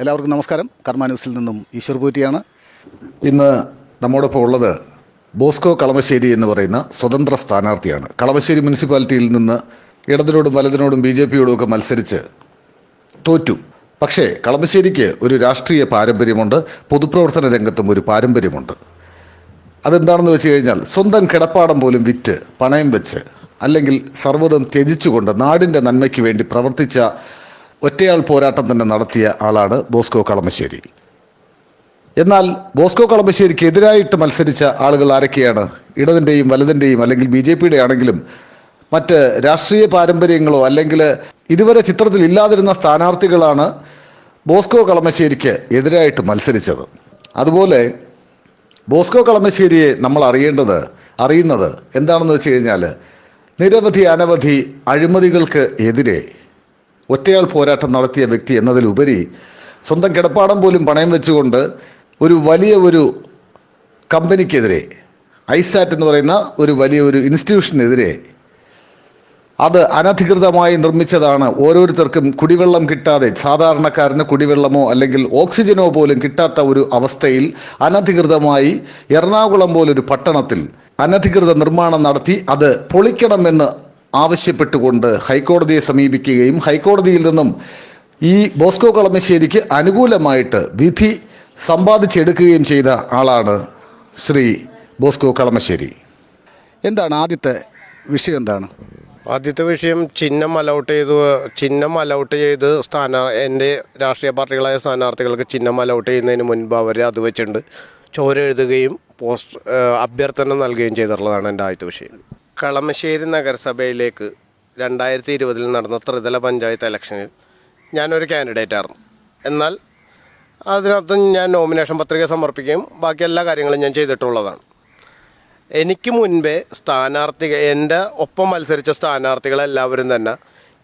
എല്ലാവർക്കും നമസ്കാരം. കർമ്മ ന്യൂസിൽ നിന്നും ഈശ്വർ പൂറ്റിയാണ്. ഇന്ന് നമ്മോടൊപ്പം ഉള്ളത് ബോസ്കോ കളമശ്ശേരി എന്ന് പറയുന്ന സ്വതന്ത്ര സ്ഥാനാർത്ഥിയാണ്. കളമശ്ശേരി മുനിസിപ്പാലിറ്റിയിൽ നിന്ന് ഇടതിനോടും വലതിനോടും BJPയോടും ഒക്കെ മത്സരിച്ച് തോറ്റു. പക്ഷേ കളമശ്ശേരിക്ക് ഒരു രാഷ്ട്രീയ പാരമ്പര്യമുണ്ട്, പൊതുപ്രവർത്തന രംഗത്തും ഒരു പാരമ്പര്യമുണ്ട്. അതെന്താണെന്ന് വെച്ച് കഴിഞ്ഞാൽ സ്വന്തം കിടപ്പാടം പോലും വിറ്റ് പണയം വെച്ച് അല്ലെങ്കിൽ സർവ്വതും ത്യജിച്ചുകൊണ്ട് നാടിൻ്റെ നന്മയ്ക്ക് വേണ്ടി പ്രവർത്തിച്ച ഒറ്റയാൾ പോരാട്ടം തന്നെ നടത്തിയ ആളാണ് ബോസ്കോ കളമശ്ശേരി. എന്നാൽ ബോസ്കോ കളമശ്ശേരിക്ക് എതിരായിട്ട് മത്സരിച്ച ആളുകൾ ആരൊക്കെയാണ്? ഇടതിൻ്റെയും വലതിൻ്റെയും അല്ലെങ്കിൽ BJPയുടെ ആണെങ്കിലും മറ്റ് രാഷ്ട്രീയ പാരമ്പര്യങ്ങളോ അല്ലെങ്കിൽ ഇതുവരെ ചിത്രത്തിൽ ഇല്ലാതിരുന്ന സ്ഥാനാർത്ഥികളാണ് ബോസ്കോ കളമശ്ശേരിക്ക് എതിരായിട്ട് മത്സരിച്ചത്. അതുപോലെ ബോസ്കോ കളമശ്ശേരിയെ നമ്മൾ അറിയുന്നത് എന്താണെന്ന് വെച്ച് കഴിഞ്ഞാൽ നിരവധി അനവധി അഴിമതികൾക്ക് എതിരെ ഒറ്റയാൾ പോരാട്ടം നടത്തിയ വ്യക്തി എന്നതിലുപരി സ്വന്തം കിടപ്പാടം പോലും പണയം വെച്ചുകൊണ്ട് ഒരു വലിയ കമ്പനിക്കെതിരെ, ഐസാറ്റ് എന്ന് പറയുന്ന ഒരു വലിയ ഇൻസ്റ്റിറ്റ്യൂഷനെതിരെ, അത് അനധികൃതമായി നിർമ്മിച്ചതാണ്, ഓരോരുത്തർക്കും കുടിവെള്ളം കിട്ടാതെ, സാധാരണക്കാരന് കുടിവെള്ളമോ അല്ലെങ്കിൽ ഓക്സിജനോ പോലും കിട്ടാത്ത ഒരു അവസ്ഥയിൽ അനധികൃതമായി എറണാകുളം പോലൊരു പട്ടണത്തിൽ അനധികൃത നിർമ്മാണം നടത്തി അത് പൊളിക്കണമെന്ന് ആവശ്യപ്പെട്ടുകൊണ്ട് ഹൈക്കോടതിയെ സമീപിക്കുകയും ഹൈക്കോടതിയിൽ നിന്നും ഈ ബോസ്കോ കളമശ്ശേരിക്ക് അനുകൂലമായിട്ട് വിധി സമ്പാദിച്ചെടുക്കുകയും ചെയ്ത ആളാണ് ശ്രീ ബോസ്കോ കളമശ്ശേരി. എന്താണ് ആദ്യത്തെ വിഷയം? എന്താണ് ആദ്യത്തെ വിഷയം? ചിഹ്നം അലൗട്ട് ചെയ്ത് എൻ്റെ രാഷ്ട്രീയ പാർട്ടികളായ സ്ഥാനാർത്ഥികൾക്ക് ചിഹ്നം അലൗട്ട് ചെയ്യുന്നതിന് മുൻപ് അവർ അത് വെച്ചിട്ടുണ്ട് ചോര എഴുതുകയും അഭ്യർത്ഥന നൽകുകയും ചെയ്തിട്ടുള്ളതാണ് എൻ്റെ ആദ്യത്തെ വിഷയം. കളമശ്ശേരി നഗരസഭയിലേക്ക് 2020 നടന്ന ത്രിതല പഞ്ചായത്ത് ഇലക്ഷനിൽ ഞാനൊരു കാൻഡിഡേറ്റായിരുന്നു. എന്നാൽ അതിനകത്ത് ഞാൻ നോമിനേഷൻ പത്രിക സമർപ്പിക്കുകയും ബാക്കി എല്ലാ കാര്യങ്ങളും ഞാൻ ചെയ്തിട്ടുള്ളതാണ്. എനിക്ക് മുൻപേ എൻ്റെ ഒപ്പം മത്സരിച്ച സ്ഥാനാർത്ഥികളെല്ലാവരും തന്നെ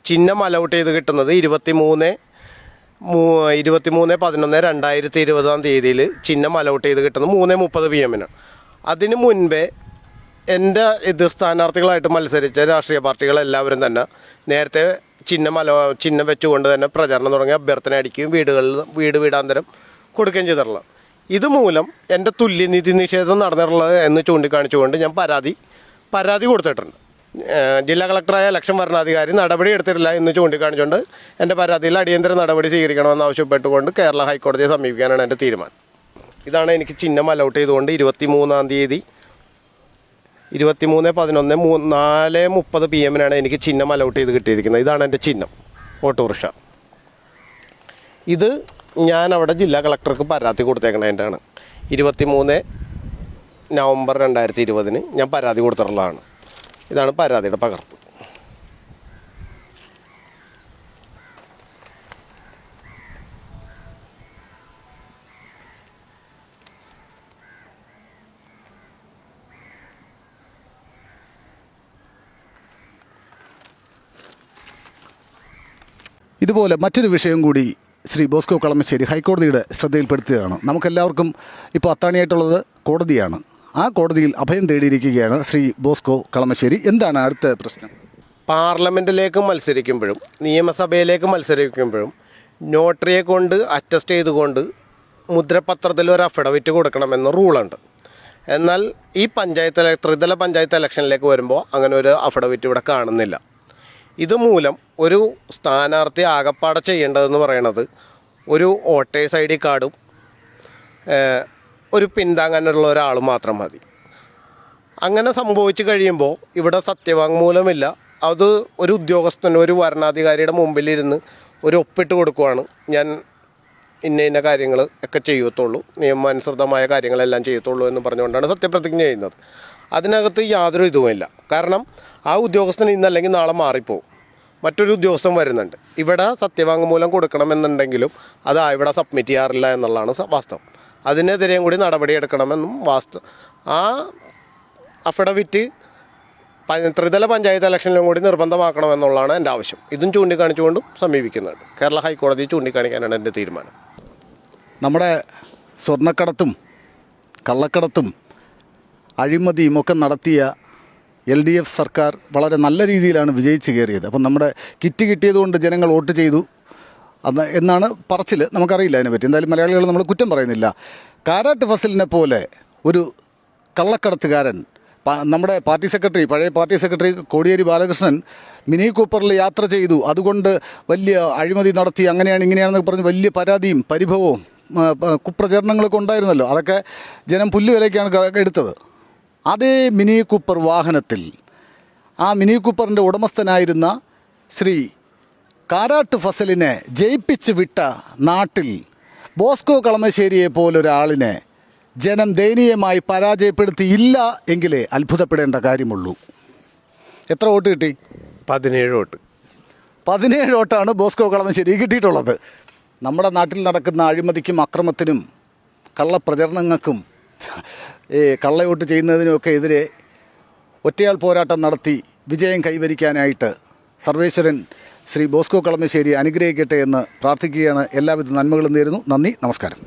ചിഹ്നം അലൗട്ട് ചെയ്ത് കിട്ടുന്നത് 23/11/2020 ചിഹ്നം അലൗട്ട് ചെയ്ത് കിട്ടുന്നത് 3:30 PM. അതിന് മുൻപേ എൻ്റെ എതിർ സ്ഥാനാർത്ഥികളായിട്ട് മത്സരിച്ച രാഷ്ട്രീയ പാർട്ടികളെല്ലാവരും തന്നെ നേരത്തെ ചിഹ്നം വെച്ചുകൊണ്ട് തന്നെ പ്രചരണം തുടങ്ങി അഭ്യർത്ഥന അടിക്കുകയും വീടാന്തരം കൊടുക്കുകയും ചെയ്തിട്ടുള്ളത്. ഇതുമൂലം എൻ്റെ തുല്യനീതി നിഷേധം നടന്നിട്ടുള്ളത് എന്ന് ചൂണ്ടിക്കാണിച്ചുകൊണ്ട് ഞാൻ പരാതി കൊടുത്തിട്ടുണ്ട്. ജില്ലാ കളക്ടറായ ഇലക്ഷൻ വരണാധികാരി നടപടി എടുത്തിട്ടില്ല എന്ന് ചൂണ്ടിക്കാണിച്ചുകൊണ്ട് എൻ്റെ പരാതിയിൽ അടിയന്തര നടപടി സ്വീകരിക്കണമെന്ന് ആവശ്യപ്പെട്ടുകൊണ്ട് കേരള ഹൈക്കോടതിയെ സമീപിക്കാനാണ് എൻ്റെ തീരുമാനം. ഇതാണ് എനിക്ക് ചിഹ്നം അലൗട്ട് ചെയ്തുകൊണ്ട് 23/11/4:30 PM എനിക്ക് ചിഹ്നം അലൗട്ട് ചെയ്ത് കിട്ടിയിരിക്കുന്നത്. ഇതാണ് എൻ്റെ ചിഹ്നം, ഓട്ടോറിക്ഷ. ഇത് ഞാൻ അവിടെ ജില്ലാ കളക്ടർക്ക് പരാതി കൊടുത്തേക്കണതിൻ്റെയാണ്. 23 നവംബർ 2020 ഞാൻ പരാതി കൊടുത്തിട്ടുള്ളതാണ്. ഇതാണ് പരാതിയുടെ പകർപ്പ്. ഇതുപോലെ മറ്റൊരു വിഷയം കൂടി ശ്രീ ബോസ്കോ കളമശ്ശേരി ഹൈക്കോടതിയുടെ ശ്രദ്ധയിൽപ്പെടുത്തുകയാണ്. നമുക്കെല്ലാവർക്കും ഇപ്പോൾ അത്താണിയായിട്ടുള്ളത് കോടതിയാണ്. ആ കോടതിയിൽ അഭയം തേടിയിരിക്കുകയാണ് ശ്രീ ബോസ്കോ കളമശ്ശേരി. എന്താണ് അടുത്ത പ്രശ്നം? പാർലമെൻറ്റിലേക്ക് മത്സരിക്കുമ്പോഴും നിയമസഭയിലേക്ക് മത്സരിക്കുമ്പോഴും നോട്ടറിയെ കൊണ്ട് അറ്റസ്റ്റ് ചെയ്തുകൊണ്ട് മുദ്രപത്രത്തിൽ ഒരു അഫിഡവിറ്റ് കൊടുക്കണമെന്ന് റൂളുണ്ട്. എന്നാൽ ഈ ത്രിതല പഞ്ചായത്ത് ഇലക്ഷനിലേക്ക് വരുമ്പോൾ അങ്ങനെ ഒരു അഫിഡവിറ്റ് ഇവിടെ കാണുന്നില്ല. ഇതുമൂലം ഒരു സ്ഥാനാർത്ഥി ആകപ്പാടെ ചെയ്യേണ്ടതെന്ന് പറയണത് ഒരു വോട്ടേഴ്സ് ID കാർഡും ഒരു പിന്താങ്ങാനുള്ള ഒരാൾ മാത്രം മതി. അങ്ങനെ സംഭവിച്ചു കഴിയുമ്പോൾ ഇവിടെ സത്യവാങ്മൂലമില്ല. അത് ഒരു ഉദ്യോഗസ്ഥന്, ഒരു വരണാധികാരിയുടെ മുമ്പിലിരുന്ന് ഒരു ഒപ്പിട്ട് കൊടുക്കുവാണ്, ഞാൻ ഇന്ന കാര്യങ്ങൾ ഒക്കെ ചെയ്യത്തുള്ളൂ, നിയമാനുസൃതമായ കാര്യങ്ങളെല്ലാം ചെയ്യത്തുള്ളൂ എന്ന് പറഞ്ഞുകൊണ്ടാണ് സത്യപ്രതിജ്ഞ ചെയ്യുന്നത്. അതിനകത്ത് യാതൊരു ഇതുമില്ല. കാരണം ആ ഉദ്യോഗസ്ഥൻ ഇന്നല്ലെങ്കിൽ നാളെ മാറിപ്പോവും, മറ്റൊരു ഉദ്യോഗസ്ഥൻ വരുന്നുണ്ട്. ഇവിടെ സത്യവാങ്മൂലം കൊടുക്കണമെന്നുണ്ടെങ്കിലും അത് ഇവിടെ സബ്മിറ്റ് ചെയ്യാറില്ല എന്നുള്ളതാണ് വാസ്തവം. അതിനെതിരെയും കൂടി നടപടിയെടുക്കണമെന്നും ആ അഫിഡവിറ്റ് ത്രിതല പഞ്ചായത്ത് ഇലക്ഷനിലും കൂടി നിർബന്ധമാക്കണമെന്നുള്ളതാണ് എൻ്റെ ആവശ്യം. ഇതും ചൂണ്ടിക്കാണിച്ചുകൊണ്ടും സമീപിക്കുന്നുണ്ട്. കേരള ഹൈക്കോടതി ചൂണ്ടിക്കാണിക്കാനാണ് എൻ്റെ തീരുമാനം. നമ്മുടെ സ്വർണ്ണക്കടത്തും കള്ളക്കടത്തും അഴിമതിയും ഒക്കെ നടത്തിയ LDF സർക്കാർ വളരെ നല്ല രീതിയിലാണ് വിജയിച്ച് കയറിയത്. അപ്പം നമ്മുടെ കിറ്റ് കിട്ടിയതുകൊണ്ട് ജനങ്ങൾ വോട്ട് ചെയ്തു. എന്നാണ് പറച്ചിൽ. നമുക്കറിയില്ല അതിനെപ്പറ്റി. എന്തായാലും മലയാളികൾ നമ്മൾ കുറ്റം പറയുന്നില്ല. കാരാട്ട് ഫസലിനെ പോലെ ഒരു കള്ളക്കടത്തുകാരൻ നമ്മുടെ പാർട്ടി സെക്രട്ടറി, പഴയ party secretary Kodiyeri Balakrishnan mini കൂപ്പറിൽ യാത്ര ചെയ്തു, അതുകൊണ്ട് വലിയ അഴിമതി നടത്തി, അങ്ങനെയാണ് ഇങ്ങനെയാണെന്ന് പറഞ്ഞ് വലിയ പരാതിയും പരിഭവവും കുപ്രചരണങ്ങളൊക്കെ ഉണ്ടായിരുന്നല്ലോ. അതൊക്കെ ജനം പുല്ലുവിലയ്ക്കാണ് എടുത്തത്. അതേ മിനി കൂപ്പർ വാഹനത്തിൽ ആ മിനി കൂപ്പറിൻ്റെ ഉടമസ്ഥനായിരുന്ന ശ്രീ കാരാട്ട് ഫസലിനെ ജയിപ്പിച്ച് വിട്ട നാട്ടിൽ ബോസ്കോ കളമശ്ശേരിയെ പോലൊരാളിനെ ജനം ദയനീയമായി പരാജയപ്പെടുത്തിയില്ല എങ്കിലേ അത്ഭുതപ്പെടേണ്ട കാര്യമുള്ളൂ. എത്ര വോട്ട് കിട്ടി? 17 വോട്ട്. 17 വോട്ടാണ് ബോസ്കോ കളമശ്ശേരി കിട്ടിയിട്ടുള്ളത്. നമ്മുടെ നാട്ടിൽ നടക്കുന്ന അഴിമതിക്കും അക്രമത്തിനും കള്ളപ്രചരണങ്ങൾക്കും കള്ളവോട്ട് ചെയ്യുന്നതിനുമൊക്കെ എതിരെ ഒറ്റയാൾ പോരാട്ടം നടത്തി വിജയം കൈവരിക്കാനായിട്ട് സർവേശ്വരൻ ശ്രീ ബോസ്കോ കളമശ്ശേരി അനുഗ്രഹിക്കട്ടെ എന്ന് പ്രാർത്ഥിക്കുകയാണ്. എല്ലാവിധ നന്മകളും നേരുന്നു. നന്ദി, നമസ്കാരം.